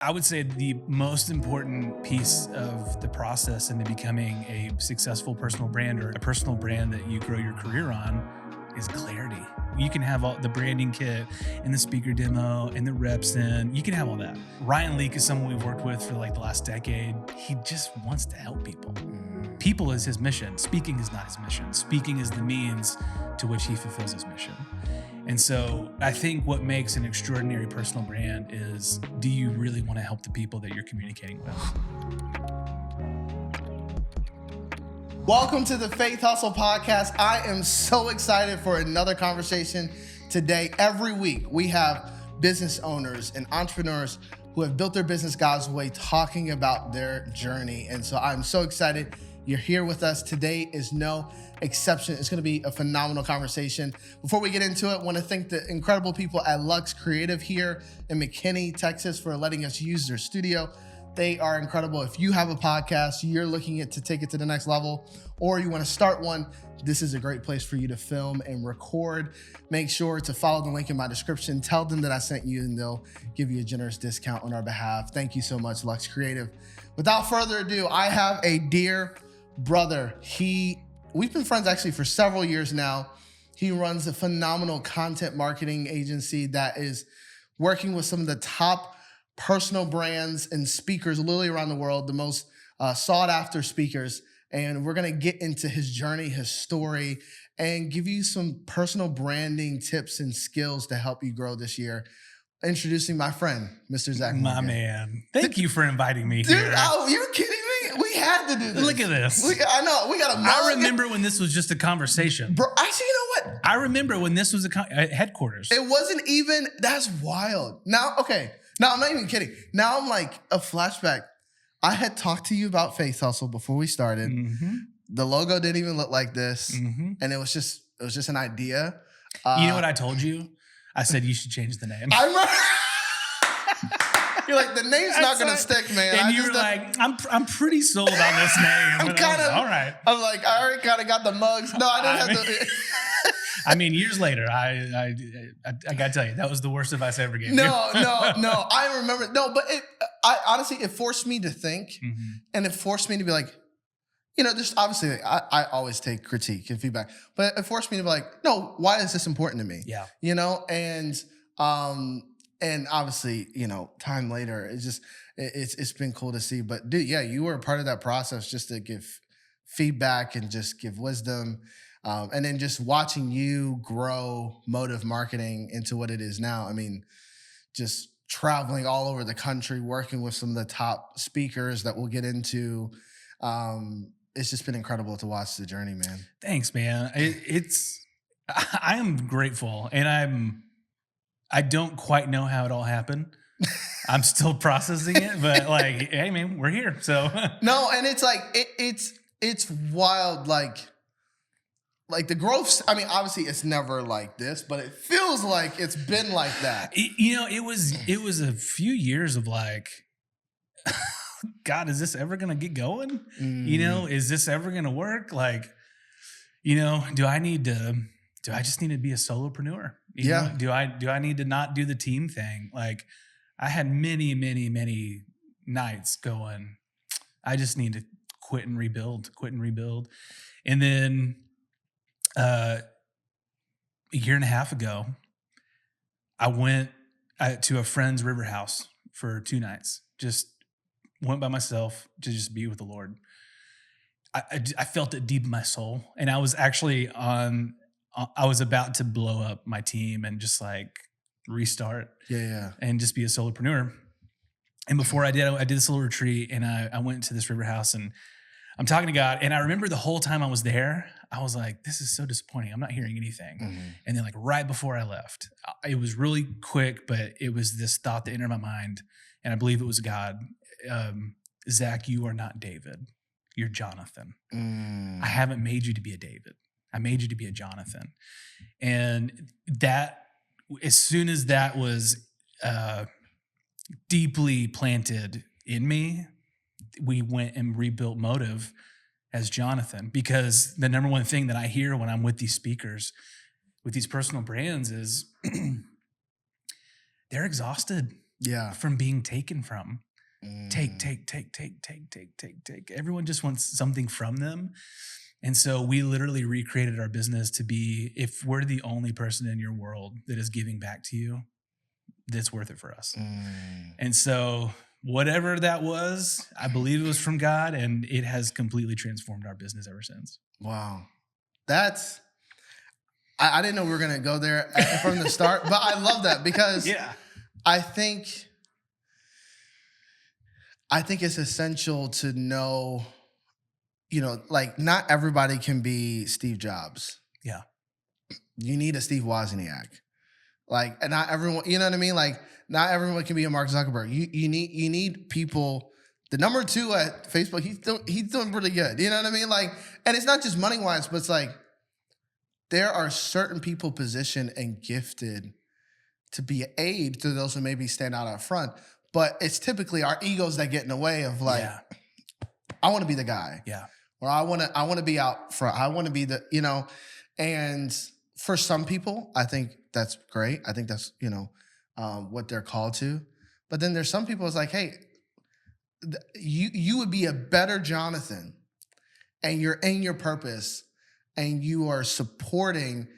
I would say the most important piece of the process into becoming a successful personal brand, or a personal brand that you grow your career on, is clarity. You can have all the branding kit and the speaker demo and the reps in. You can have all that. Ryan Leak is someone we've worked with for like the last decade. He just wants to help people. People is his mission. Speaking is not his mission. Speaking is the means to which he fulfills his mission. And so I think what makes an extraordinary personal brand is, do you really want to help the people that you're communicating with? Welcome to the Faithustle Podcast. I am so excited for another conversation today. Every week we have business owners and entrepreneurs who have built their business God's way, talking about their journey. And so I'm so excited you're here with us. Today is no exception. It's going to be a phenomenal conversation. Before we get into it, I want to thank the incredible people at Lux Creative here in McKinney, Texas, for letting us use their studio. They are incredible. If you have a podcast, you're looking to take it to the next level, or you want to start one, this is a great place for you to film and record. Make sure to follow the link in my description. Tell them that I sent you, and they'll give you a generous discount on our behalf. Thank you so much, Lux Creative. Without further ado, I have a dear brother. We've been friends actually for several years now. He runs a phenomenal content marketing agency that is working with some of the top personal brands and speakers literally around the world, the most sought after speakers. And we're going to get into his journey, his story, and give you some personal branding tips and skills to help you grow this year. Introducing my friend, Mr. Zac Morgan. My man. Thank you for inviting me Dude, here. oh, you're kidding me? We had to do this. Look at this. I know. We got a I remember when this was just a conversation. Bro, actually, you know what? I remember when this was at headquarters. It wasn't even, that's wild. Now, okay. Now, I'm not even kidding. Now I'm like a flashback. I had talked to you about Faithustle before we started. Mm-hmm. The logo didn't even look like this. Mm-hmm. And it was just an idea. You know what I told you? I said you should change the name. I remember. You're like, the name's not going to stick, man. And you were like, I'm pretty sold on this name. I'm kind of, all right. I'm like, I already kind of got the mugs. No, I didn't have to. I mean, years later, I got to tell you, that was the worst advice I ever gave you. No. I remember. No, but I honestly, it forced me to think, Mm-hmm. and it forced me to be like, you know, just obviously, I always take critique and feedback, but it forced me to be like, no, why is this important to me? Yeah. You know, and obviously, you know, time later, it's been cool to see. But dude, yeah, you were a part of that process just to give feedback and just give wisdom. And then just watching you grow Motive Marketing into what it is now. I mean, just traveling all over the country, working with some of the top speakers that we'll get into. It's just been incredible to watch the journey, man. Thanks, man. I am grateful, and I don't quite know how it all happened. I'm still processing it, but like, hey, man, we're here. So no, and it's like it's wild, like the growth. I mean, obviously, it's never like this, but it feels like it's been like that. It was a few years of like, God, is this ever gonna get going? You know, is this ever gonna work? Like, you know, do I just need to be a solopreneur? You know? Do I need to not do the team thing? Like, I had many, many, many nights going, I just need to quit and rebuild. And then a year and a half ago, I went to a friend's river house for 2 nights. Just went by myself to just be with the Lord. I felt it deep in my soul. And I was actually I was about to blow up my team and just like restart. Yeah. And just be a solopreneur. And before I did this little retreat, and I went to this river house, and I'm talking to God. And I remember the whole time I was there, I was like, this is so disappointing. I'm not hearing anything. Mm-hmm. And then like right before I left, it was really quick, but it was this thought that entered my mind. And I believe it was God. Zac, you are not David. You're Jonathan. I haven't made you to be a David. I made you to be a Jonathan. And that, as soon as that was deeply planted in me, we went and rebuilt Motive as Jonathan. Because the number one thing that I hear when I'm with these speakers, with these personal brands, is they're exhausted. from being taken from. Take. Everyone just wants something from them. And so we literally recreated our business to be, if we're the only person in your world that is giving back to you, that's worth it for us. And so whatever that was, I believe it was from God, and it has completely transformed our business ever since. Wow. I didn't know we were going to go there from the start, but I love that because I think it's essential to know, like not everybody can be Steve Jobs. Yeah. You need a Steve Wozniak. Like, and not everyone, you know what I mean? Like, not everyone can be a Mark Zuckerberg. You need people. The number 2 at Facebook, he's doing pretty good. You know what I mean? Like, and it's not just money wise, but it's like there are certain people positioned and gifted to be an aid to those who maybe stand out up front. But it's typically our egos that get in the way of like, I want to be the guy. Yeah. Or I want to be out front. I want to be the, and for some people, I think that's great. I think that's, what they're called to. But then there's some people it's like, hey, you would be a better Jonathan and you're in your purpose and you are supporting.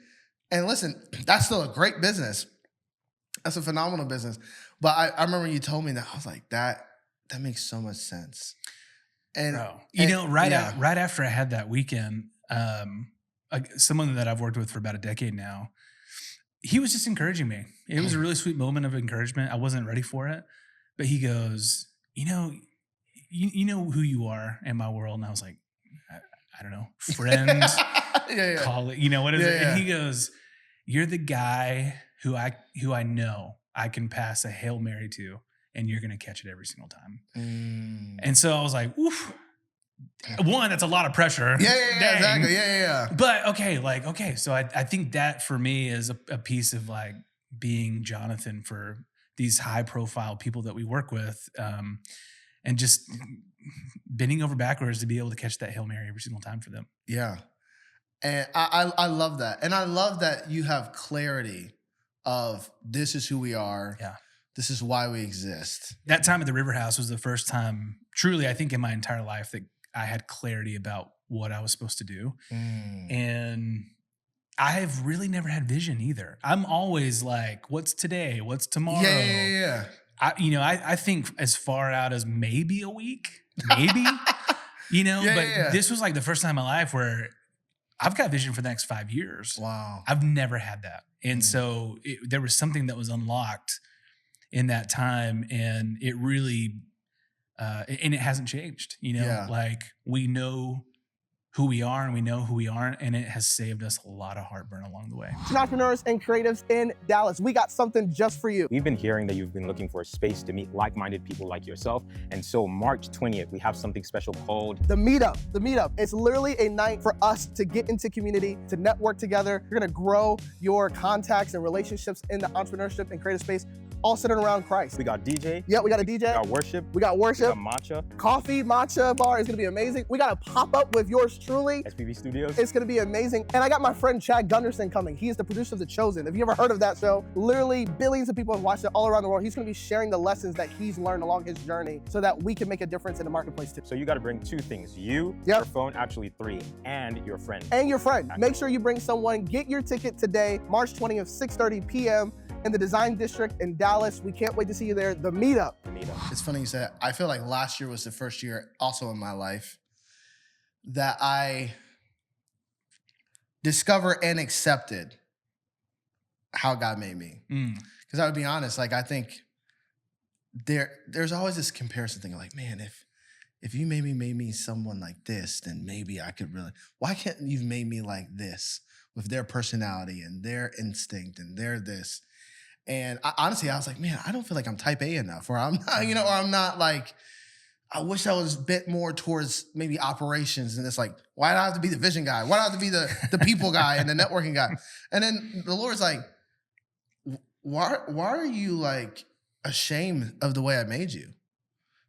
And listen, that's still a great business. That's a phenomenal business. But I remember when you told me that, I was like, that makes so much sense. And right after I had that weekend, someone that I've worked with for about a decade now, he was just encouraging me. It was a really sweet moment of encouragement. I wasn't ready for it, but he goes, you know who you are in my world. And I was like, I don't know, friend, colleague, what is it? And he goes, you're the guy who I know I can pass a Hail Mary to, and you're going to catch it every single time. And so I was like, oof. One, that's a lot of pressure. Yeah, exactly. Yeah. But okay. So I think that for me is a piece of like being Jonathan for these high profile people that we work with, and just bending over backwards to be able to catch that Hail Mary every single time for them. Yeah. And I love that. And I love that you have clarity of this is who we are. Yeah. This is why we exist. That time at the River House was the first time, truly, I think in my entire life that I had clarity about what I was supposed to do. And I have really never had vision either. I'm always like, what's today? What's tomorrow? Yeah. I think as far out as maybe a week, maybe, but this was like the first time in my life where I've got vision for the next 5 years. Wow. I've never had that. And so there was something that was unlocked in that time, and it really, and it hasn't changed, like we know who we are and we know who we aren't, and it has saved us a lot of heartburn along the way. Entrepreneurs and creatives in Dallas, we got something just for you. We've been hearing that you've been looking for a space to meet like-minded people like yourself. And so March 20th, we have something special called The Meetup. The Meetup. It's literally a night for us to get into community, to network together. You're gonna grow your contacts and relationships in the entrepreneurship and creative space, all centered around Christ. We got DJ. Yeah, we got a DJ. We got worship. We got worship. We got matcha. Coffee, Matcha Bar is gonna be amazing. We got a pop-up with yours truly. SPV Studios. It's gonna be amazing. And I got my friend Chad Gundersen coming. He is the producer of The Chosen. Have you ever heard of that show? Literally billions of people have watched it all around the world. He's gonna be sharing the lessons that he's learned along his journey so that we can make a difference in the marketplace too. So you gotta bring 2 things. Your phone, actually 3, and your friend. And your friend. Make sure you bring someone. Get your ticket today, March 20th, 6:30 p.m. in the Design District in Dallas. We can't wait to see you there. The Meetup. It's funny you said, I feel like last year was the first year also in my life that I discovered and accepted how God made me. Because I would be honest, like I think there's always this comparison thing like, man, if you made me someone like this, then maybe I could really, why can't you made me like this with their personality and their instinct and their this? And honestly, I was like, man, I don't feel like I'm type A enough, or I'm not, or I'm not like, I wish I was a bit more towards maybe operations. And it's like, why do I have to be the vision guy? Why do I have to be the people guy and the networking guy? And then the Lord's like, why are you like ashamed of the way I made you?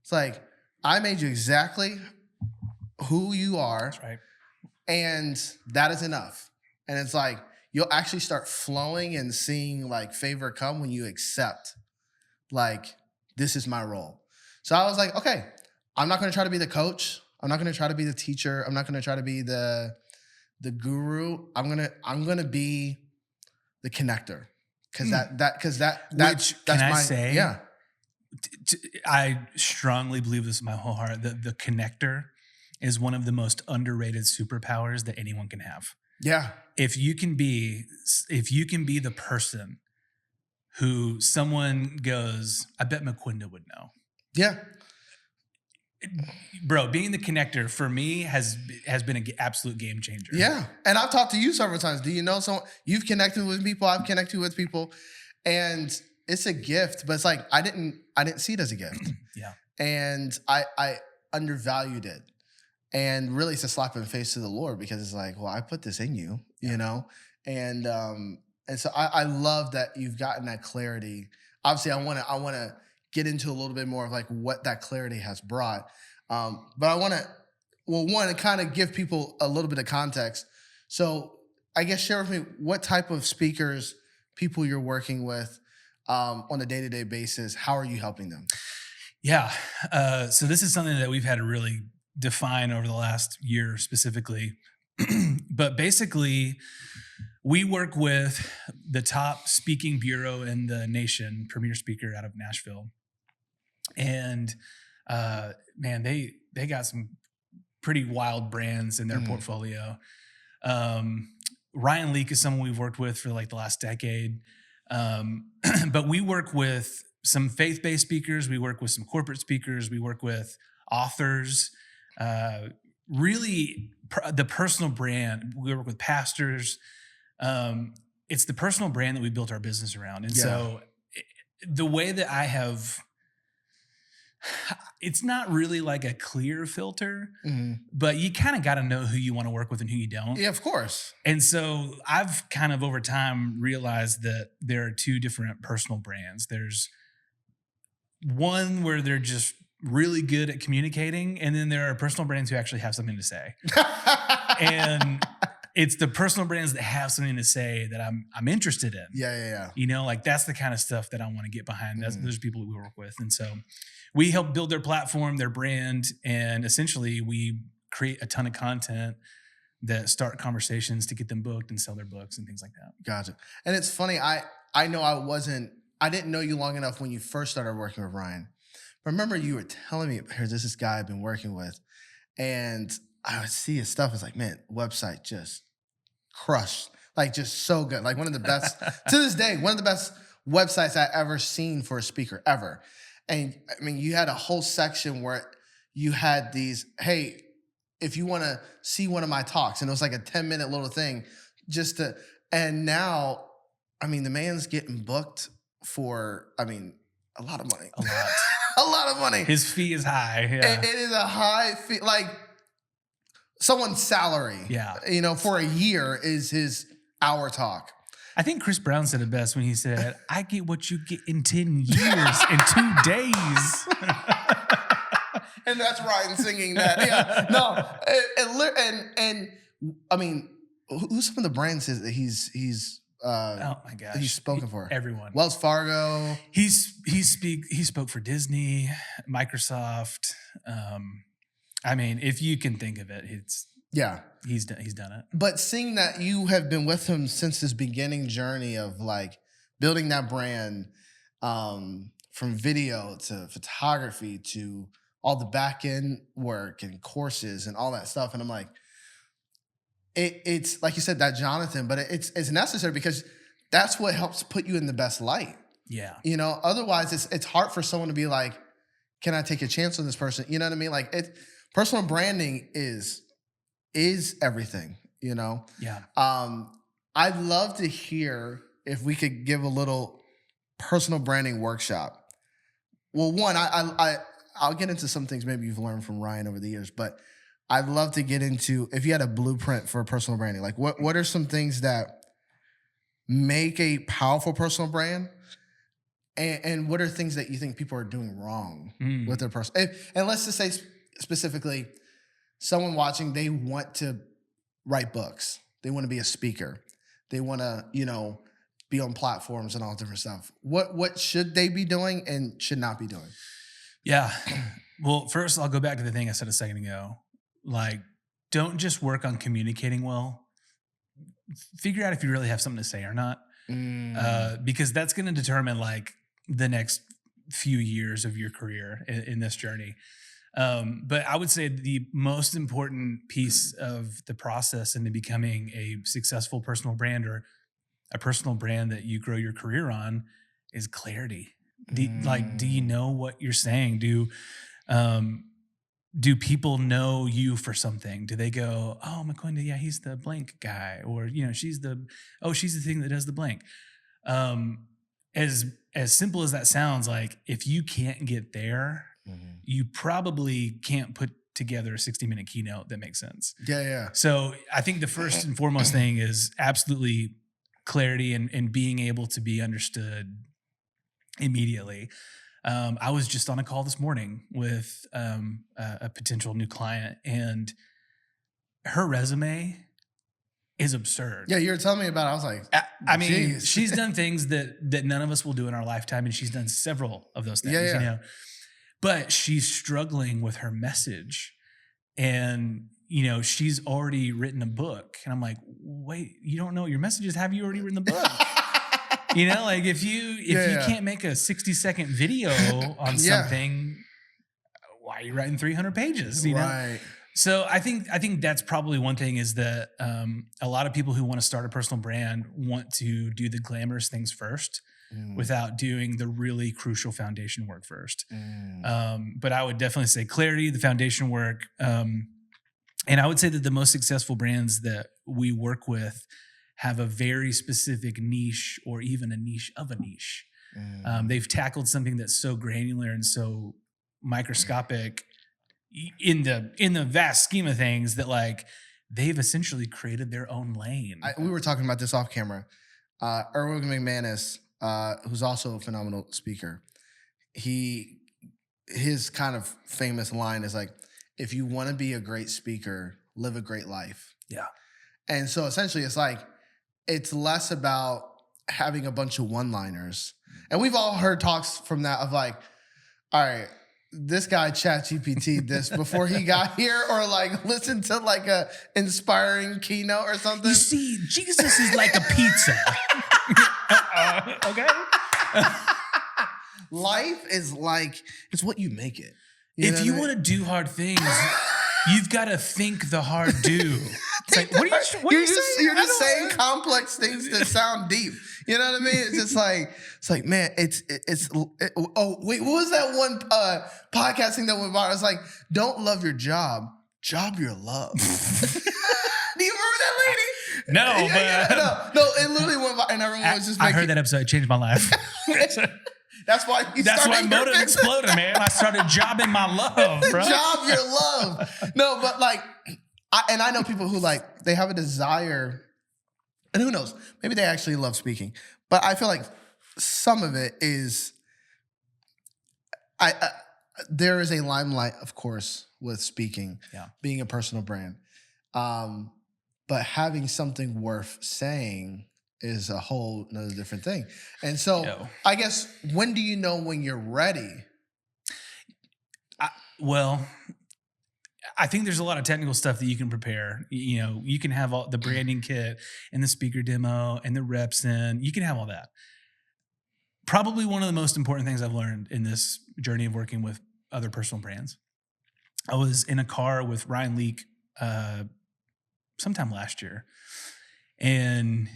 It's like, I made you exactly who you are. That's right. And that is enough. And it's like, you'll actually start flowing and seeing like favor come when you accept like this is my role. So I was like, okay, I'm not going to try to be the coach. I'm not going to try to be the teacher. I'm not going to try to be the guru. I'm going to be the connector. Cause that's I say? Yeah. I strongly believe this in my whole heart that the connector is one of the most underrated superpowers that anyone can have. Yeah. If you can be the person who someone goes, I bet McQuinda would know. Yeah. Bro, being the connector for me has been an absolute game changer. Yeah. And I've talked to you several times. Do you know someone? You've connected with people. I've connected with people. And it's a gift, but it's like I didn't see it as a gift. Yeah. And I undervalued it. And really it's a slap in the face to the Lord, because it's like, well, I put this in you, you know? And so I love that you've gotten that clarity. Obviously I wanna get into a little bit more of like what that clarity has brought. But I want to kind of give people a little bit of context. So I guess share with me what type of speakers, people you're working with on a day-to-day basis. How are you helping them? Yeah. So this is something that we've had to really define over the last year specifically. But basically, we work with the top speaking bureau in the nation, premier speaker out of Nashville. And man, they got some pretty wild brands in their portfolio. Ryan Leak is someone we've worked with for like the last decade. But we work with some faith-based speakers. We work with some corporate speakers. We work with authors. Really, the personal brand. We work with pastors. It's the personal brand that we built our business around. And so the way that I have, it's not really like a clear filter, but you kind of got to know who you want to work with and who you don't. Yeah, of course. And so I've kind of over time realized that there are two different personal brands. There's one where they're just really good at communicating, and then there are personal brands who actually have something to say. And it's the personal brands that have something to say that I'm interested in. Yeah. You know, like that's the kind of stuff that I want to get behind. Those are people that we work with. And so we help build their platform, their brand, and essentially we create a ton of content that start conversations to get them booked and sell their books and things like that. Gotcha. And it's funny, I know I didn't know you long enough when you first started working with Ryan. But remember you were telling me, here's this guy I've been working with, and I would see his stuff. It's like, man, website just crushed. Like just so good. Like one of the best, to this day, one of the best websites I ever seen for a speaker ever. And I mean, you had a whole section where you had these, hey, if you want to see one of my talks, and it was like a 10-minute little thing and now, I mean, the man's getting booked for, I mean, a lot of money. A lot. A lot of money. His fee is high. Yeah. It is a high fee. Like someone's salary, you know, for a year is his hour talk. I think Chris Brown said it best when he said, I get what you get in 10 years in 2 days. And that's Ryan singing that. Yeah. No. And I mean, who's some of the brands that he's oh my gosh, he's spoken for? Everyone. Wells Fargo. He spoke for Disney, Microsoft. I mean, if you can think of it, he's done it. But seeing that you have been with him since his beginning journey of like building that brand, from video to photography to all the back end work and courses and all that stuff, and I'm like, it's like you said, that Jonathan, but it's necessary because that's what helps put you in the best light. Yeah. You know, otherwise it's hard for someone to be like, can I take a chance on this person? You know what I mean? Like personal branding is everything, you know? Yeah. I'd love to hear if we could give a little personal branding workshop. Well, one, I'll get into some things maybe you've learned from Ryan over the years, but I'd love to get into, if you had a blueprint for personal branding, like what are some things that make a powerful personal brand? And what are things that you think people are doing wrong with their personal? And let's just say specifically, someone watching, they want to write books. They want to be a speaker. They want to, be on platforms and all different stuff. What should they be doing and should not be doing? Yeah. Well, first I'll go back to the thing I said a second ago. Like, don't just work on communicating well. Figure out if you really have something to say or not. Because that's going to determine like the next few years of your career in this journey. But I would say the most important piece of the process into becoming a successful personal brand or a personal brand that you grow your career on is clarity. Do you know what you're saying? Do people know you for something? Do they go, oh, Makwenda, yeah, he's the blank guy, or she's the thing that does the blank. As simple as that sounds, like if you can't get there, you probably can't put together a 60-minute keynote that makes sense. Yeah. So I think the first and foremost thing is absolutely clarity and being able to be understood immediately. I was just on a call this morning with a potential new client, and her resume is absurd. Yeah, you were telling me about it. I was like, I mean, geez. she's done things that none of us will do in our lifetime, and she's done several of those things. Yeah. But she's struggling with her message, and she's already written a book. And I'm like, wait, you don't know what your message is? Have you already written the book? Like if you can't make a 60-second video on something, why are you writing 300 pages? Right. So I think that's probably one thing is that a lot of people who want to start a personal brand want to do the glamorous things first without doing the really crucial foundation work first. But I would definitely say clarity, the foundation work. And I would say that the most successful brands that we work with have a very specific niche or even a niche of a niche. They've tackled something that's so granular and so microscopic in the vast scheme of things that like they've essentially created their own lane. We were talking about this off camera. Erwin McManus, who's also a phenomenal speaker, his kind of famous line is like, if you want to be a great speaker, live a great life. Yeah. And so essentially it's like, it's less about having a bunch of one-liners. And we've all heard talks from that of like, all right, this guy ChatGPT this before he got here, or like listen to like a inspiring keynote or something. You see, Jesus is like a pizza. Okay. Life is like, it's what you make it. If you want to do hard things, you've got to think the hard do. It's like, what are you saying? You're just saying complex things that sound deep. You know what I mean? It's just like, man, oh, wait, what was that one podcast thing that went viral? It's like, don't love your job your love. Do you remember that lady? No, No, it literally went viral and everyone was just making. I heard that episode, it changed my life. That's why Motive exploded, man. I started jobbing my love, bro. Job your love. No, but like, I know people who like, they have a desire, and who knows, maybe they actually love speaking. But I feel like some of it is, there is a limelight, of course, with speaking, being a personal brand. But having something worth saying is a whole another different thing. And so I guess, when do you know when you're ready? I think there's a lot of technical stuff that you can prepare. You can have all the branding kit and the speaker demo and the reps in. You can have all that. Probably one of the most important things I've learned in this journey of working with other personal brands. I was in a car with Ryan Leak sometime last year, and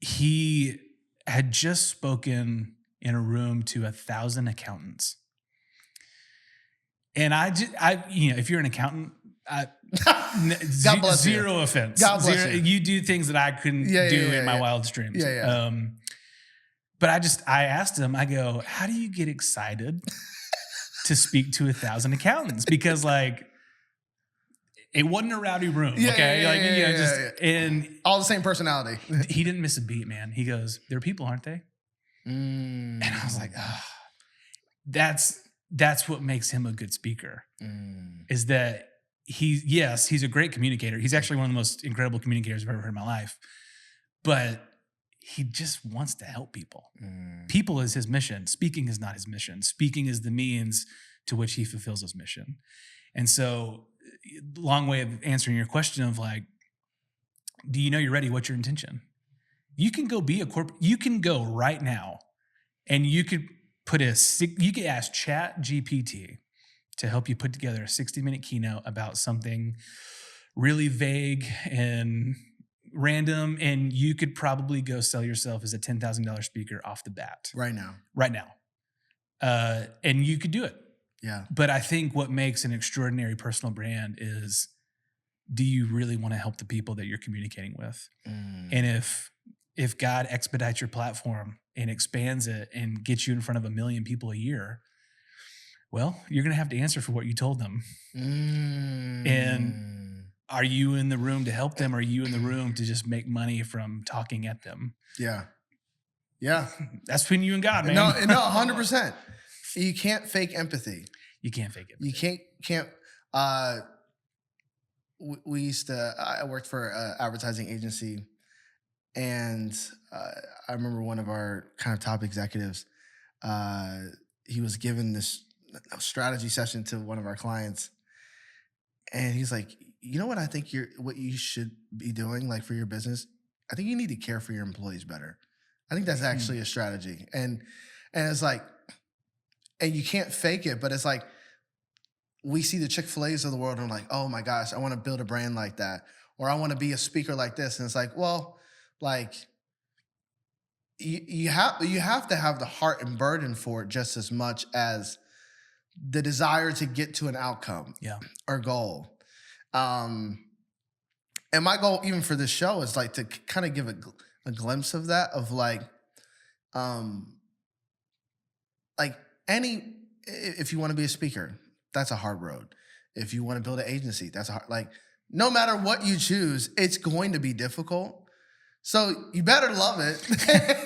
he had just spoken in a room to 1,000 accountants. And if you're an accountant, God bless zero you. offense. God bless you. You do things that I couldn't do in my wildest dreams. But I asked him, I go, how do you get excited to speak to 1,000 accountants? Because like, it wasn't a rowdy room, and all the same personality. He didn't miss a beat, man. He goes, "They're people, aren't they?" And I was like, "Oh, that's what makes him a good speaker. Is that he's a great communicator. He's actually one of the most incredible communicators I've ever heard in my life. But he just wants to help people. People is his mission. Speaking is not his mission. Speaking is the means to which he fulfills his mission. And so, long way of answering your question of like, do you know you're ready? What's your intention? You can go be a corporate. You can go right now, and you could you could ask Chat GPT to help you put together a 60-minute keynote about something really vague and random, and you could probably go sell yourself as a $10,000 speaker off the bat. Right now. And you could do it. Yeah. But I think what makes an extraordinary personal brand is, do you really want to help the people that you're communicating with? And if God expedites your platform and expands it and gets you in front of 1 million people a year, well, you're going to have to answer for what you told them. And are you in the room to help them? Or are you in the room to just make money from talking at them? Yeah. Yeah. That's between you and God, man. No, 100%. You can't fake empathy. You can't fake it. You can't. We used to. I worked for an advertising agency, and I remember one of our kind of top executives. He was given this strategy session to one of our clients, and he's like, "You know what? I think what you should be doing, like for your business. I think you need to care for your employees better. I think that's actually a strategy." And it's like, and you can't fake it, but it's like, we see the Chick-fil-A's of the world and we're like, oh my gosh, I want to build a brand like that. Or I want to be a speaker like this. And it's like, well, like you have to have the heart and burden for it just as much as the desire to get to an outcome or goal. And my goal even for this show is like to kind of give a glimpse of that, of like if you want to be a speaker, that's a hard road. If you want to build an agency, that's no matter what you choose, it's going to be difficult. So you better love it.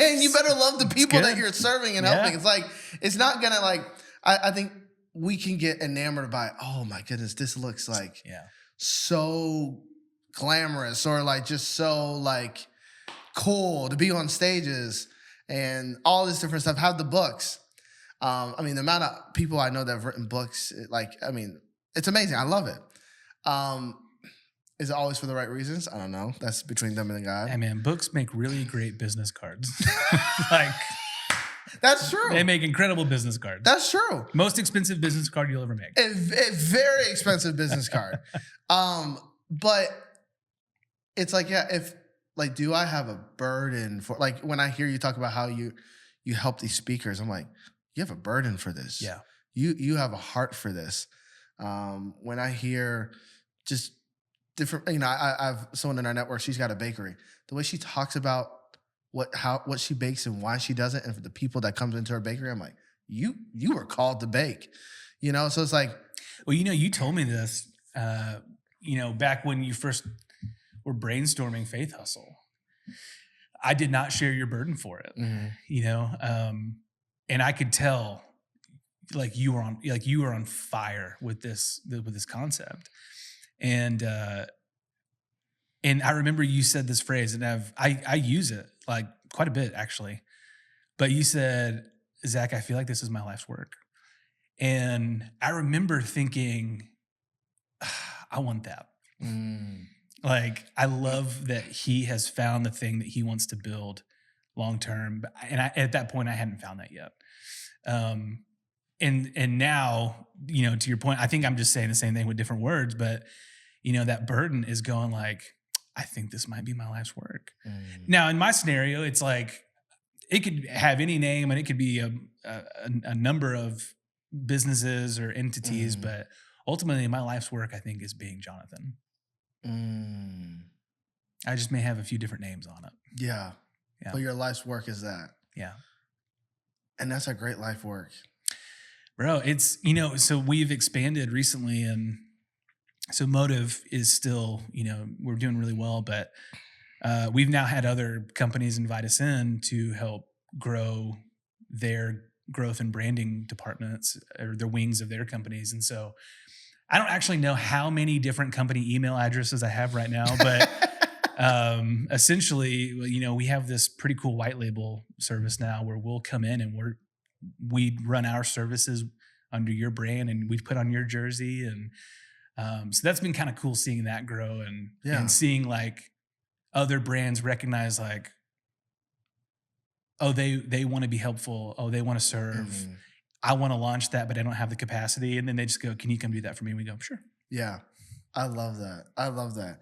And you better love the people that you're serving and helping. It's like, it's not going to I think we can get enamored by, oh my goodness, this looks like so glamorous, or like just so like cool to be on stages and all this different stuff. Have the books. I mean, the amount of people I know that have written books, it's amazing. I love it. Is it always for the right reasons? I don't know. That's between them and God. Hey man, books make really great business cards. That's true. They make incredible business cards. That's true. Most expensive business card you'll ever make. A very expensive business card. But it's like, do I have a burden for, when I hear you talk about how you help these speakers, I'm like, you have a burden for this. Yeah. You have a heart for this. When I hear just different, I have someone in our network, she's got a bakery. The way she talks about what she bakes and why she does it, and for the people that comes into her bakery, I'm like, you were called to bake. So it's like, well, you told me this, back when you first were brainstorming Faith Hustle. I did not share your burden for it. And I could tell, you were on fire with this concept, and I remember you said this phrase, and I use it quite a bit actually. But you said, Zach, I feel like this is my life's work, and I remember thinking, I want that. I love that he has found the thing that he wants to build long term, and at that point I hadn't found that yet. And now, to your point, I think I'm just saying the same thing with different words, but that burden is going I think this might be my life's work. Now, in my scenario, it's it could have any name, and it could be a number of businesses or entities, but ultimately my life's work, I think, is being Jonathan. I just may have a few different names on it. Yeah. But your life's work is that. Yeah. And that's a great life work. Bro, it's, so we've expanded recently, and so Motive is still, we're doing really well, but we've now had other companies invite us in to help grow their growth and branding departments, or their wings of their companies. And so I don't actually know how many different company email addresses I have right now, but Essentially, you know, we have this pretty cool white label service now where we'll come in and we run our services under your brand and we put on your jersey. And so that's been kind of cool seeing that grow and seeing like other brands recognize like, oh, they want to be helpful. Oh, they want to serve. Mm-hmm. I want to launch that, but I don't have the capacity. And then they just go, can you come do that for me? And we go, sure. Yeah. I love that. I love that.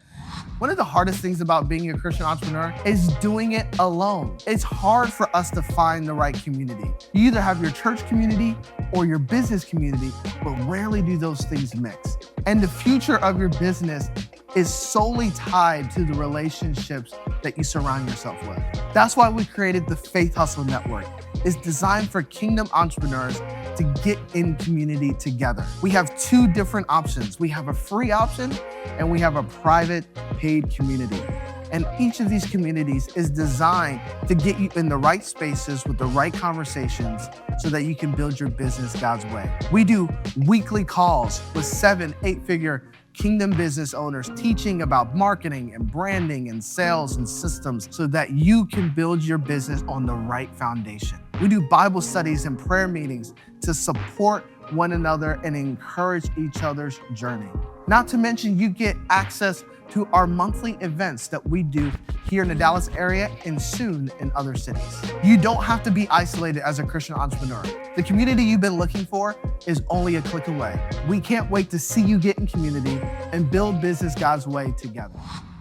One of the hardest things about being a Christian entrepreneur is doing it alone. It's hard for us to find the right community. You either have your church community or your business community, but rarely do those things mix. And the future of your business is solely tied to the relationships that you surround yourself with. That's why we created the Faithustle Network. It's designed for kingdom entrepreneurs to get in community together. We have two different options. We have a free option and we have a private paid community. And each of these communities is designed to get you in the right spaces with the right conversations so that you can build your business God's way. We do weekly calls with 7, 8-figure kingdom business owners teaching about marketing and branding and sales and systems so that you can build your business on the right foundation. We do Bible studies and prayer meetings to support one another and encourage each other's journey. Not to mention, you get access to our monthly events that we do here in the Dallas area and soon in other cities. You don't have to be isolated as a Christian entrepreneur. The community you've been looking for is only a click away. We can't wait to see you get in community and build business God's way together.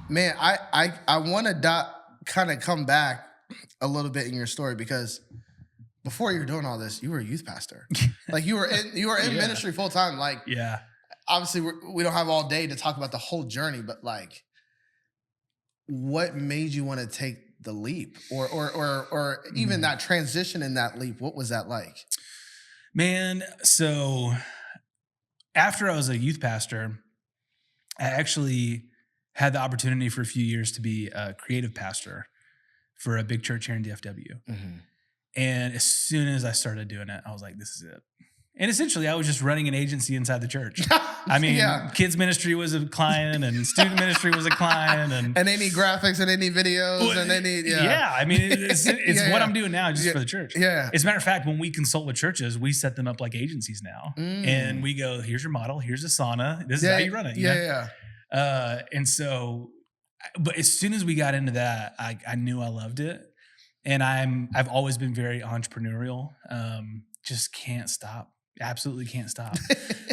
Man, I want to kind of come back a little bit in your story because before you were doing all this, you were a youth pastor. Like you were in ministry full time. Like obviously we don't have all day to talk about the whole journey, but like, what made you want to take the leap, or even that transition in that leap? What was that like? Man, so after I was a youth pastor, I actually had the opportunity for a few years to be a creative pastor for a big church here in DFW. Mm-hmm. And as soon as I started doing it, I was like, this is it. And essentially, I was just running an agency inside the church. I mean, kids ministry was a client, and student ministry was a client, and they need graphics, and they need videos, and they need I mean, it's what I'm doing now, just for the church. Yeah. As a matter of fact, when we consult with churches, we set them up like agencies now, and we go, here's your model, here's a sauna, this is how you run it. And so, but as soon as we got into that, I knew I loved it, and I've always been very entrepreneurial. Just can't stop. Absolutely can't stop.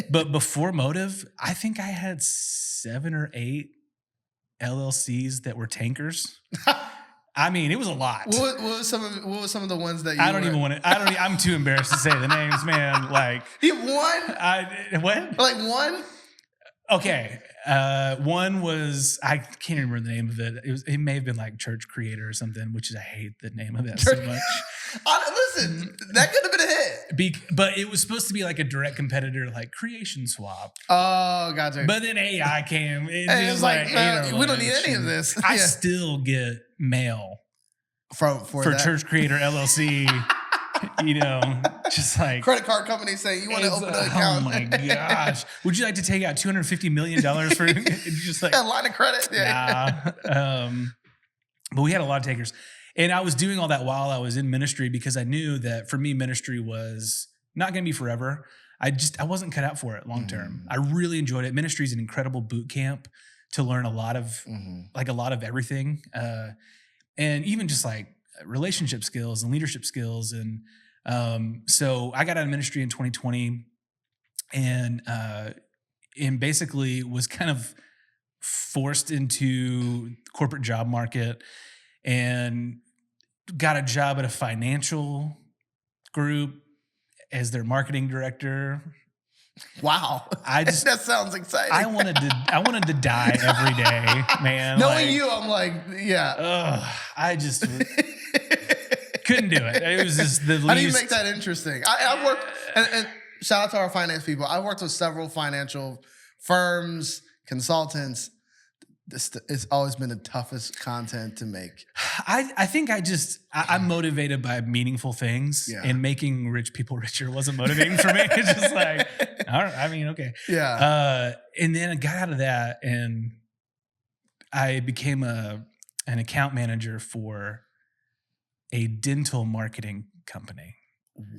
But before Motive, I think I had 7 or 8 LLCs that were tankers. I mean, it was a lot. What was some of the ones that you I'm too embarrassed to say the names, man. Like you have one? What? Like one? Okay. One was, I can't remember the name of it. It may have been like Church Creator or something, which is, I hate the name of that so much. Listen, that could have been a hit. But it was supposed to be like a direct competitor, like Creation Swap. Oh, gotcha. But then AI came. It was like we don't need any of this. I still get mail for Church Creator LLC. You know, just like credit card company saying you want to open an account. Oh my gosh! Would you like to take out $250 million for just like a line of credit? Nah. But we had a lot of takers, and I was doing all that while I was in ministry because I knew that for me, ministry was not going to be forever. I wasn't cut out for it long term. I really enjoyed it. Ministry is an incredible boot camp to learn a lot of everything, and even just like relationship skills and leadership skills. And so I got out of ministry in 2020 and basically was kind of forced into corporate job market and got a job at a financial group as their marketing director. Wow. That sounds exciting. I wanted to die every day, man. Knowing you, I'm like, I just couldn't do it. It was just the least. How do you make that interesting? I've worked, and shout out to our finance people. I've worked with several financial firms, consultants. It's always been the toughest content to make. I think I'm motivated by meaningful things, and making rich people richer wasn't motivating for me. It's just like, all right, I mean, okay. Yeah. And then I got out of that, and I became an account manager for a dental marketing company.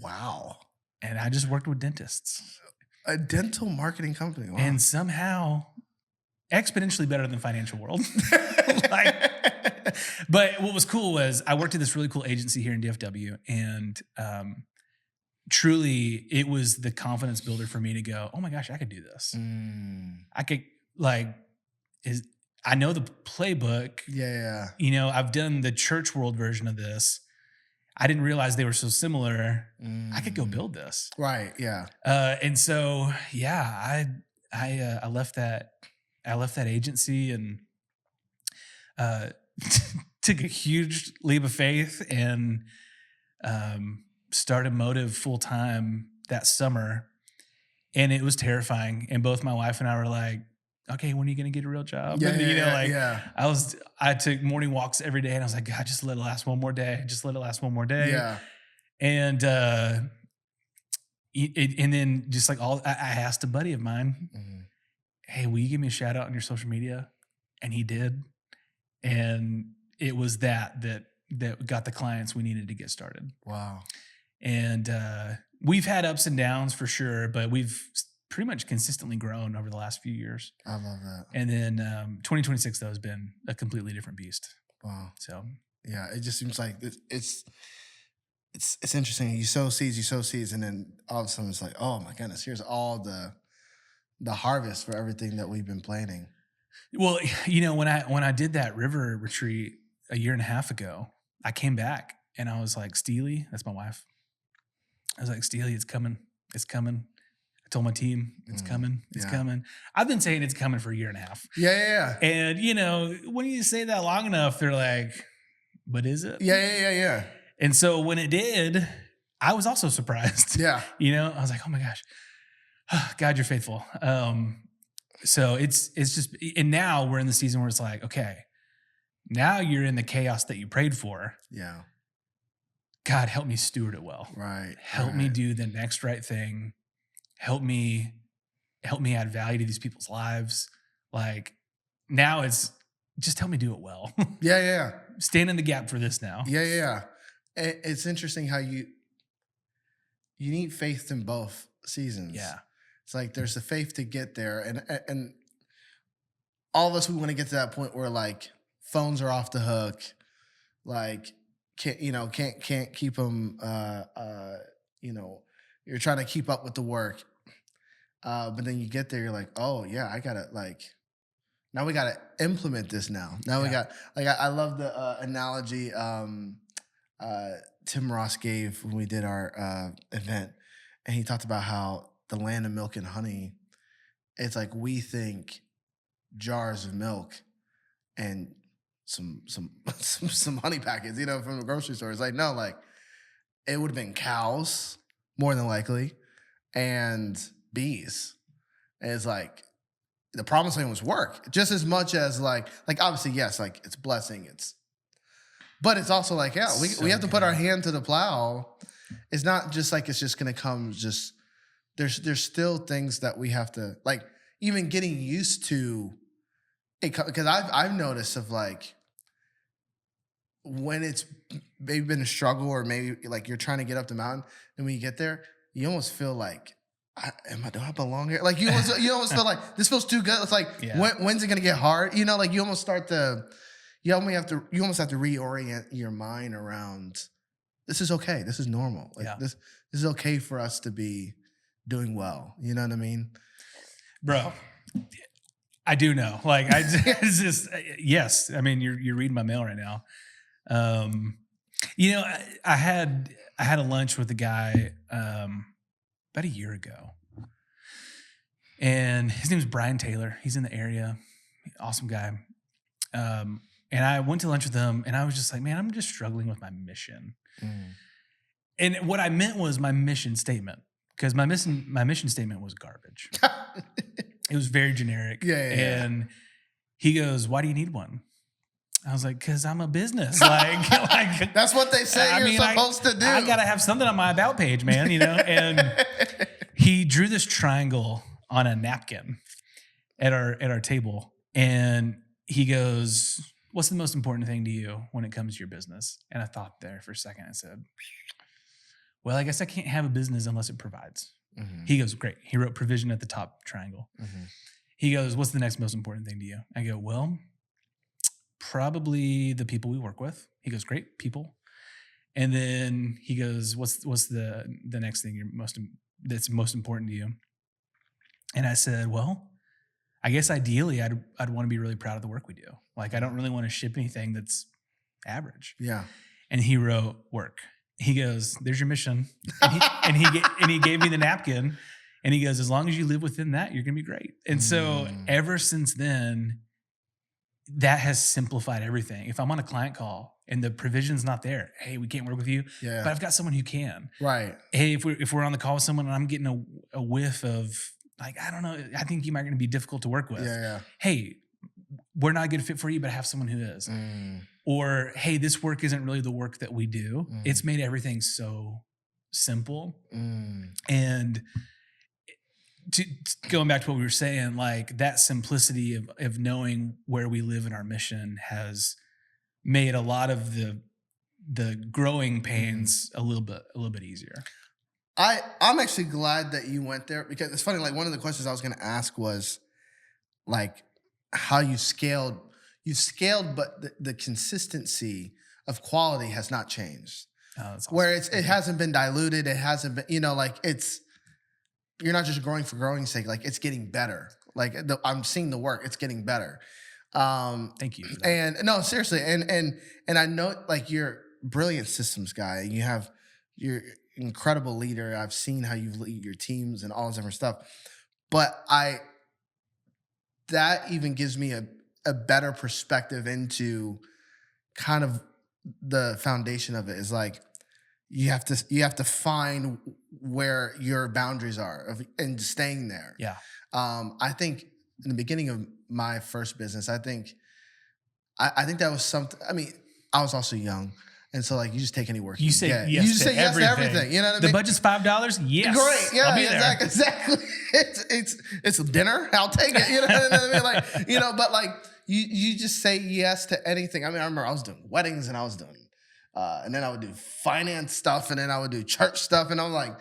Wow. And I just worked with dentists. A dental marketing company. Wow. And somehow exponentially better than financial world. But what was cool was I worked at this really cool agency here in DFW, and truly it was the confidence builder for me to go, oh my gosh, I could do this. I could I know the playbook. Yeah. You know, I've done the church world version of this. I didn't realize they were so similar. I could go build this. Right. Yeah. And so, yeah, I left that agency and took a huge leap of faith and started Motive full time that summer. And it was terrifying. And both my wife and I were like, okay, when are you going to get a real job? Yeah, and, I took morning walks every day and I was like, God, just let it last one more day. Just let it last one more day. Yeah. And, and then just like I asked a buddy of mine, hey, will you give me a shout out on your social media? And he did. And it was that got the clients we needed to get started. Wow. And, we've had ups and downs for sure, but we've pretty much consistently grown over the last few years. I love that. And then 2026 though has been a completely different beast. Wow. So yeah, it just seems like it's interesting. You sow seeds, and then all of a sudden it's like, oh my goodness, here's all the harvest for everything that we've been planning. Well, you know, when I did that river retreat a year and a half ago, I came back and I was like, Steely, that's my wife. I was like, Steely, it's coming. It's coming. I told my team, it's coming. It's coming. I've been saying it's coming for a year and a half. Yeah. And, you know, when you say that long enough, they're like, but is it? Yeah. And so when it did, I was also surprised. Yeah. You know, I was like, oh my gosh, God, you're faithful. So it's just, and now we're in the season where it's like, okay, now you're in the chaos that you prayed for. Yeah. God, help me steward it well. Right. Help me do the next right thing. Help me add value to these people's lives. Like now it's just help me do it well. Yeah. Stand in the gap for this now. Yeah. It's interesting how you need faith in both seasons. Yeah. It's like there's the faith to get there, and all of us, we want to get to that point where like phones are off the hook, like can't keep them. You're trying to keep up with the work, but then you get there, you're like, oh yeah, I gotta now we gotta implement this now. Now we got I love the analogy Tim Ross gave when we did our event, and he talked about how the land of milk and honey, it's like we think jars of milk and some honey packets, from the grocery store. It's like, no, like it would have been cows more than likely and bees. And it's like the promised land was work just as much as like obviously, yes, like it's blessing. But it's also like, yeah, we have to put our hand to the plow. It's not just like it's just going to come just, there's still things that we have to, like, even getting used to it. Because I've noticed of like, when it's maybe been a struggle or maybe like you're trying to get up the mountain, and when you get there, you almost feel like, do I belong here? Like you almost feel like this feels too good. It's like, when's it going to get hard? Like you almost start to, you almost have to reorient your mind around, this is okay. This is normal. Like this is okay for us to be doing well. You know what I mean? Bro, I do know. Like it's just, yes. I mean, you're reading my mail right now. I had a lunch with a guy about a year ago, and his name is Brian Taylor. He's in the area. Awesome guy. And I went to lunch with him, and I was just like, man, I'm just struggling with my mission. And what I meant was my mission statement, because my mission statement was garbage. It was very generic. And he goes, why do you need one? I was like, because I'm a business. Like that's what they say you're supposed to do. I got to have something on my about page, man, And he drew this triangle on a napkin at our table. And he goes, what's the most important thing to you when it comes to your business? And I thought there for a second. I said, well, I guess I can't have a business unless it provides. Mm-hmm. He goes, great. He wrote provision at the top triangle. Mm-hmm. He goes, what's the next most important thing to you? I go, well, probably the people we work with. He goes, great, people. And then he goes, what's the next thing that's most important to you? And I said, well, I guess ideally I'd want to be really proud of the work we do. Like, I don't really want to ship anything that's average. Yeah. And he wrote work. He goes, there's your mission. And he gave me the napkin, and he goes, as long as you live within that, you're going to be great. And so ever since then, that has simplified everything. If I'm on a client call and the provision's not there, hey, we can't work with you, but I've got someone who can. Right. Hey, if we're on the call with someone and I'm getting a whiff of, like, I don't know, I think you might going to be difficult to work with. Yeah. Hey, we're not a good fit for you, but I have someone who is. Or, hey, this work isn't really the work that we do. It's made everything so simple. And going back to what we were saying, like, that simplicity of knowing where we live in our mission has made a lot of the growing pains a little bit easier. I'm actually glad that you went there, because it's funny. Like, one of the questions I was going to ask was, like, how you scaled. You scaled, but the consistency of quality has not changed. Oh, that's awesome. Where it hasn't been diluted. It hasn't been, like, you're not just growing for growing's sake. Like, it's getting better. Like, I'm seeing the work. It's getting better. Thank you. And no, seriously. And I know, like, you're a brilliant systems guy. You're incredible leader. I've seen how you lead your teams and all this different stuff. But that even gives me a better perspective into kind of the foundation of it. Is like, you have to find where your boundaries are and staying there. Yeah. I think in the beginning of my first business, I think that was something. I mean, I was also young. And so, like, you just take any work you say get. Yes you just to say yes everything. to everything. You know what I mean? The budget's $5. Yes. Great. Yeah. I'll be there. Exactly. It's dinner. I'll take it. You know what I mean? Like, but like, you just say yes to anything. I mean, I remember I was doing weddings, and I was doing, and then I would do finance stuff, and then I would do church stuff, and I'm like,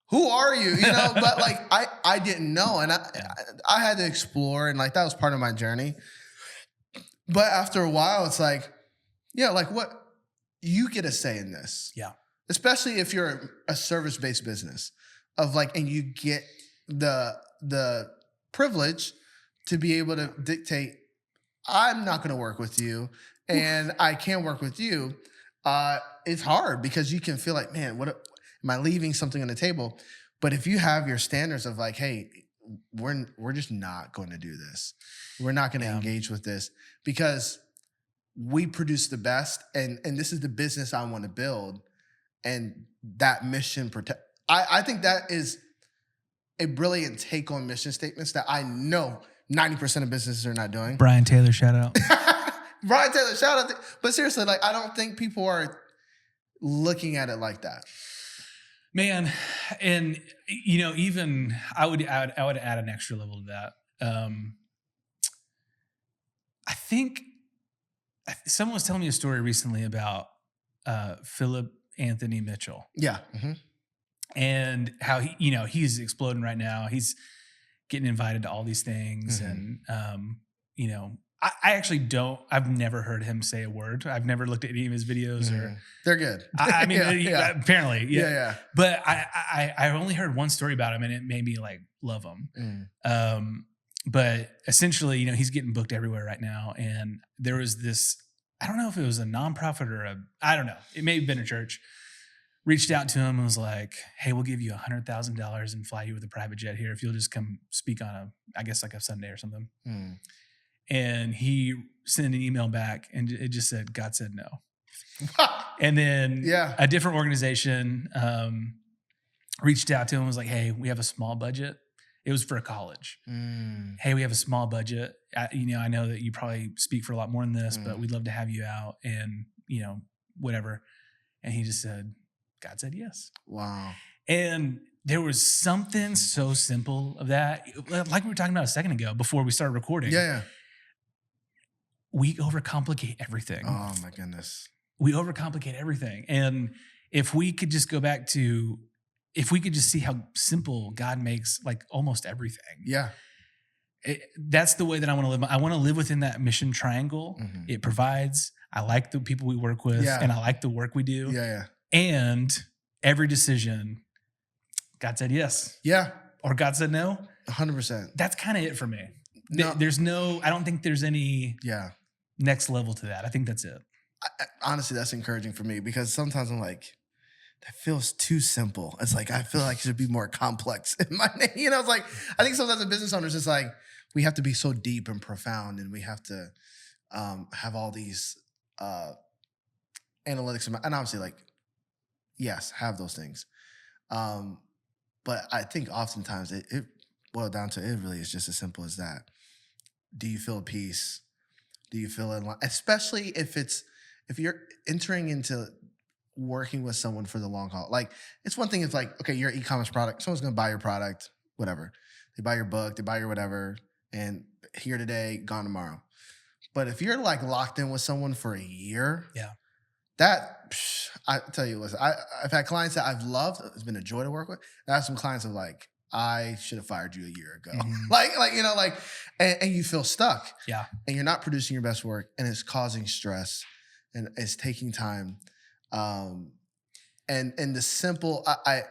who are you? But like, I didn't know, and I had to explore, and like, that was part of my journey. But after a while, it's like, like, what? You get a say in this. Yeah. Especially if you're a service-based business of like, and you get the privilege to be able to dictate, I'm not going to work with you and I can't work with you. It's hard because you can feel like, man, what am I leaving something on the table? But if you have your standards of like, hey, we're just not going to do this. We're not going to engage with this because we produce the best, and this is the business I want to build, and that mission I think that is a brilliant take on mission statements that I know 90% of businesses are not doing. Brian Taylor, shout out. Brian Taylor, shout out. But seriously, like, I don't think people are looking at it like that. Man, and even I would add an extra level to that. I think someone was telling me a story recently about Philip Anthony Mitchell. Yeah. Mm-hmm. And how he's exploding right now. He's getting invited to all these things. Mm-hmm. And, I actually I've never heard him say a word. I've never looked at any of his videos. Mm-hmm. Or they're good. I mean, apparently. Yeah. But I only heard one story about him, and it made me like love him. Mm. But essentially, he's getting booked everywhere right now. And there was this, I don't know if it was a nonprofit or I don't know. It may have been a church. Reached out to him and was like, hey, we'll give you $100,000 and fly you with a private jet here if you'll just come speak on I guess like a Sunday or something. Mm. And he sent an email back, and it just said, God said no. And then a different organization reached out to him and was like, hey, we have a small budget. It was for a college. Mm. Hey, we have a small budget. I know that you probably speak for a lot more than this, but we'd love to have you out and, whatever. And he just said, God said yes. Wow. And there was something so simple of that. Like we were talking about a second ago before we started recording. Yeah. we overcomplicate everything. Oh my goodness. We overcomplicate everything. And if we could just go back to, if we could just see how simple God makes like almost everything. Yeah. That's the way that I want to live. I want to live within that mission triangle. Mhm. It provides. I like the people we work with, Yeah. and I like the work we do. Yeah. And every decision, God said yes, Yeah. or God said no. 100%. That's kind of it for me. No. There's no. I don't think there's any Yeah. next level to that. I think that's it. Honestly, that's encouraging for me because sometimes I'm like, that feels too simple. It's like, I feel like it should be more complex in my name. You know, it's like, I think sometimes as business owners, it's like, we have to be so deep and profound, and we have to have all these analytics. And obviously, like, yes, have those things. But I think oftentimes it boils down to, it really is just as simple as that. Do you feel peace? Do you feel in line? Especially if you're entering into working with someone for the long haul. Like, it's one thing if like, okay, you're an e-commerce product, someone's gonna buy your product, whatever. They buy your book, they buy your whatever, and here today, gone tomorrow. But if you're like locked in with someone for a year, I tell you, listen, I've had clients that I've loved. It's been a joy to work with. I have some clients that like, I should have fired you a year ago. And you feel stuck. Yeah. And you're not producing your best work, and it's causing stress, and it's taking time. And the simple, I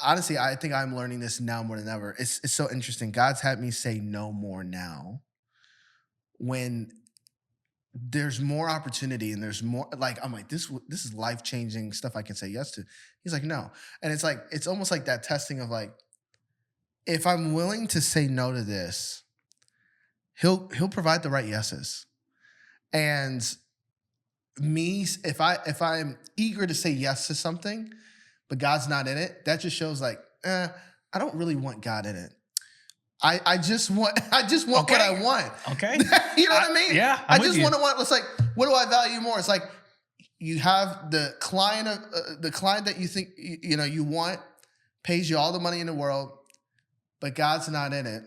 honestly, I think I'm learning this now more than ever. It's so interesting. God's had me say no more now when there's more opportunity and there's more, like, I'm like, this is life-changing stuff I can say yes to. He's like, no. And it's like, it's almost like that testing of like, if I'm willing to say no to this, he'll provide the right yeses. And me, if I'm eager to say yes to something, but God's not in it, that just shows like, I don't really want God in it. I just want what I want. Okay. You know what I mean? Yeah. I just want to want. It's like, what do I value more? It's like, you have the client that you think you want, pays you all the money in the world, but God's not in it.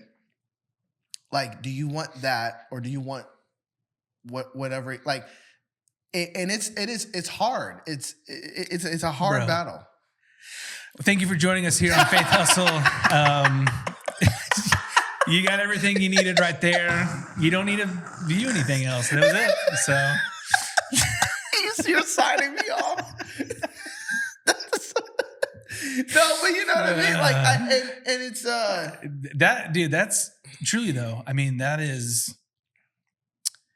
Like, do you want that, or do you want whatever? Like, it's hard. It's a hard battle. Thank you for joining us here on Faith Hustle. You got everything you needed right there. You don't need to view anything else. That was it. So you're signing me off. No, but you know what I mean. Like, and it's that, dude. That's truly though. I mean, that is,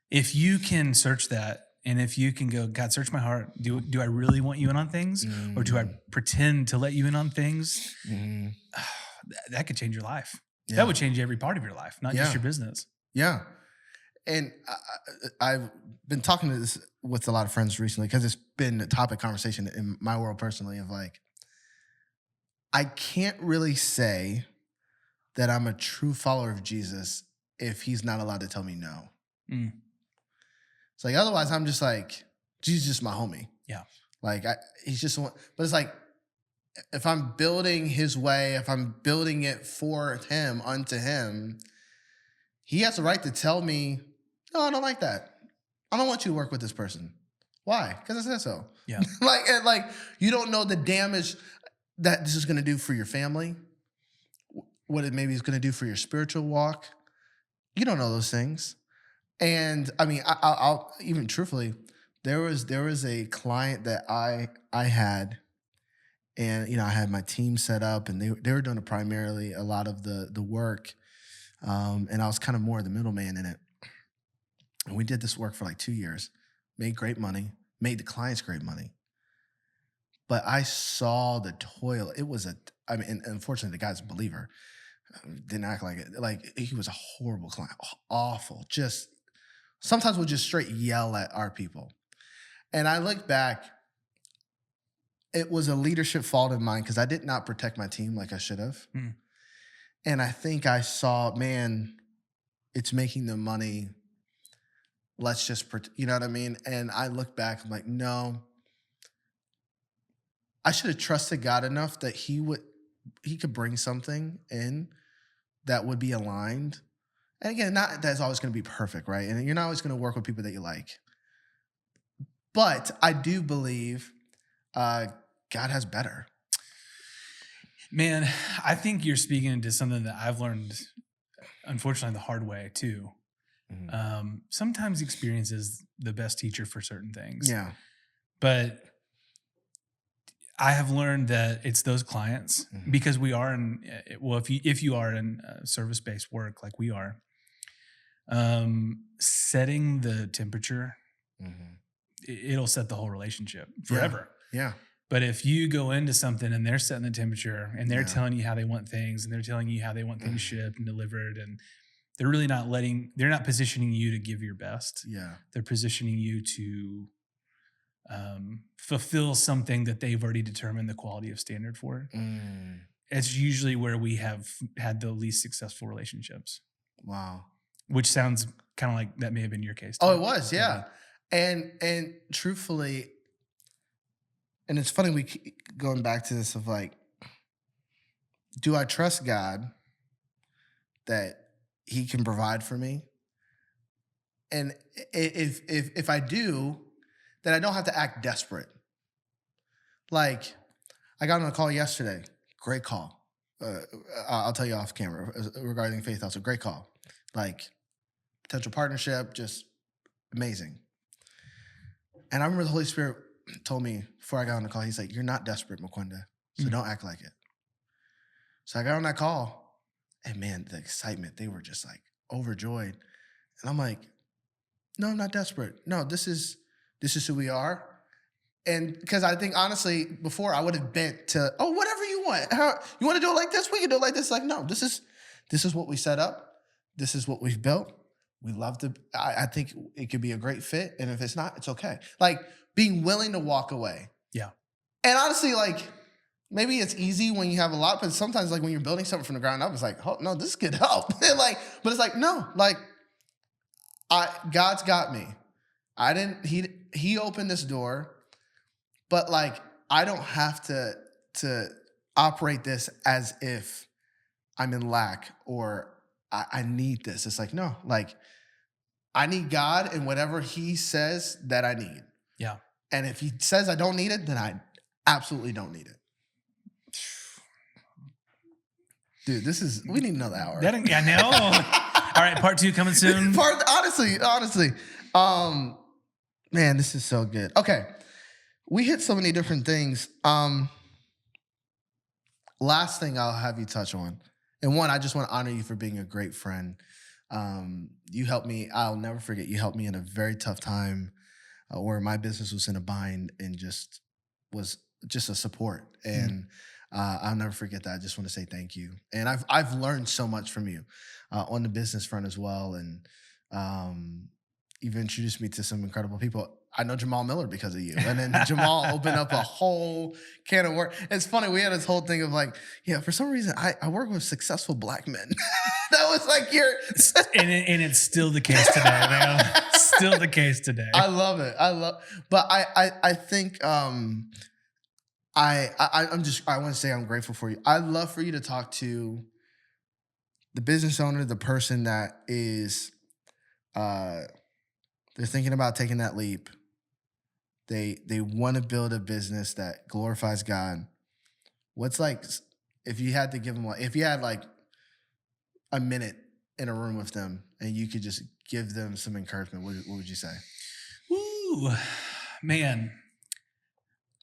if you can search that, and if you can go, God, search my heart. Do I really want you in on things, or do I pretend to let you in on things? That could change your life. Yeah. That would change every part of your life, not just your business. Yeah. And I've been talking to this with a lot of friends recently, because it's been a topic conversation in my world personally of like, I can't really say that I'm a true follower of Jesus if he's not allowed to tell me no. It's like, otherwise I'm just like, Jesus is just my homie. Yeah. Like he's just one, but it's like, if I'm building his way, if I'm building it for him, unto him, he has the right to tell me, no, I don't like that. I don't want you to work with this person. Why? Because I said so. Yeah. like you don't know the damage that this is going to do for your family, what it maybe is going to do for your spiritual walk. You don't know those things. And I mean, I'll even truthfully, there was a client that I had. And, I had my team set up, and they were doing primarily a lot of the work. And I was kind of more the middleman in it. And we did this work for like 2 years, made great money, made the clients great money. But I saw the toil. It was and unfortunately, the guy's a believer. Didn't act like it. Like, he was a horrible client, awful. Just sometimes we'll just straight yell at our people. And I look back, it was a leadership fault of mine because I did not protect my team like I should have. And I think I saw, man, it's making them money. Let's just, you know what I mean? And I look back, I'm like, no, I should have trusted God enough that he could bring something in that would be aligned. And again, not that it's always going to be perfect, right? And you're not always going to work with people that you like. But I do believe God has better. Man, I think you're speaking into something that I've learned, unfortunately, the hard way too. Sometimes experience is the best teacher for certain things. Yeah. But I have learned that it's those clients, because we are if you are in service-based work like we are, setting the temperature, it'll set the whole relationship forever. Yeah. But if you go into something and they're setting the temperature and they're telling you how they want things and they're telling you how they want things shipped and delivered, and they're really they're not positioning you to give your best. Yeah. They're positioning you to fulfill something that they've already determined the quality of standard for. It's usually where we have had the least successful relationships. Wow. Which sounds kind of like that may have been your case too. Oh, it was, yeah. And truthfully, and it's funny, we keep going back to this of like, do I trust God that he can provide for me? And if I do, then I don't have to act desperate. Like, I got on a call yesterday. Great call. I'll tell you off camera regarding Faithustle. Great call. Like, potential partnership, just amazing. And I remember the Holy Spirit told me before I got on the call, he's like, you're not desperate, Makwenda, so don't act like it. So I got on that call, and man, the excitement, they were just like overjoyed. And I'm like, no, I'm not desperate. No, this is who we are. And because I think, honestly, before I would have bent to, oh, whatever you want. You want to do it like this? We can do it like this. Like, no, this is what we set up. This is what we've built. We love to, I think it could be a great fit. And if it's not, it's okay. Like, being willing to walk away. Yeah. And honestly, like, maybe it's easy when you have a lot, but sometimes, like, when you're building something from the ground up, it's like, oh, no, this could help. And like, but it's like, no, like, God's got me. He opened this door, but like, I don't have to operate this as if I'm in lack or I need this. It's like, no, like, I need God and whatever he says that I need. Yeah. And if he says I don't need it, then I absolutely don't need it. Dude, we need another hour. I know. All right, part 2 coming soon. Honestly. Man, this is so good. Okay. We hit so many different things. Last thing I'll have you touch on. And one, I just want to honor you for being a great friend. You helped me. I'll never forget. You helped me in a very tough time where my business was in a bind and was just a support. And I'll never forget that. I just want to say thank you. And I've learned so much from you on the business front as well. And you've introduced me to some incredible people. I know Jamal Miller because of you. And then Jamal opened up a whole can of work. It's funny. We had this whole thing of like, yeah, for some reason, I work with successful Black men. That was like and it's still the case today, man. Still the case today. I love it. But I think I want to say I'm grateful for you. I'd love for you to talk to the business owner, the person that is, they're thinking about taking that leap. They want to build a business that glorifies God. What's like, if you had to give them, if you had like a minute in a room with them and you could just give them some encouragement, what would you say? Ooh, man.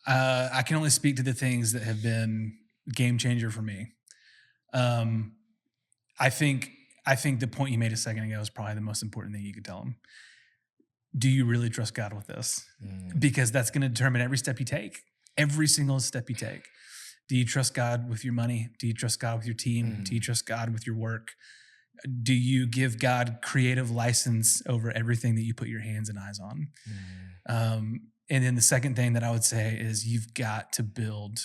I can only speak to the things that have been game changer for me. I think the point you made a second ago is probably the most important thing you could tell them. Do you really trust God with this? Because that's going to determine every step you take, every single step you take. Do you trust God with your money? Do you trust God with your team? Do you trust God with your work? Do you give God creative license over everything that you put your hands and eyes on? And then the second thing that I would say is you've got to build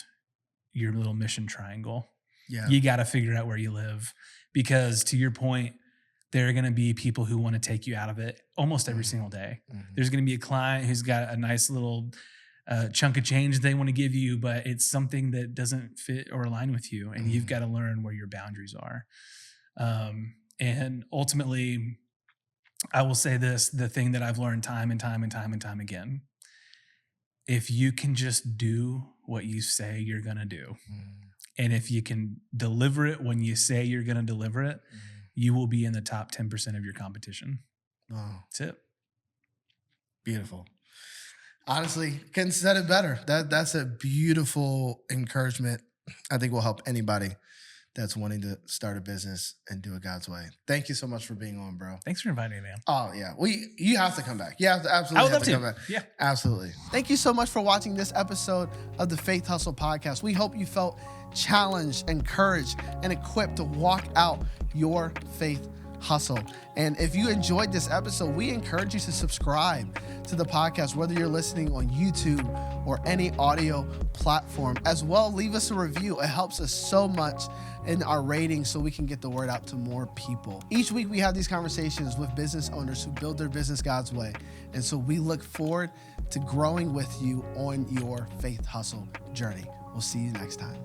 your little mission triangle. Yeah. You got to figure out where you live, because to your point, there are going to be people who want to take you out of it almost every single day. There's going to be a client who's got a nice little chunk of change they want to give you, but it's something that doesn't fit or align with you. And you've got to learn where your boundaries are. And ultimately, I will say this, the thing that I've learned time and time and time and time again, if you can just do what you say you're going to do, and if you can deliver it when you say you're going to deliver it, you will be in the top 10% of your competition. Oh, That's it. beautiful. Honestly, couldn't said it better. That's a beautiful encouragement. I think will help anybody that's wanting to start a business and do it God's way. Thank you so much for being on, bro. Thanks for inviting me, man. Oh yeah, you have to come back. You have to absolutely I would have love to to. come back. Yeah. Absolutely. Thank you so much for watching this episode of the Faith Hustle Podcast. We hope you felt challenged, encouraged, and equipped to walk out your faith hustle. And if you enjoyed this episode, we encourage you to subscribe to the podcast, whether you're listening on YouTube or any audio platform. As well, leave us a review. It helps us so much in our ratings so we can get the word out to more people. Each week we have these conversations with business owners who build their business God's way. And so we look forward to growing with you on your faith hustle journey. We'll see you next time.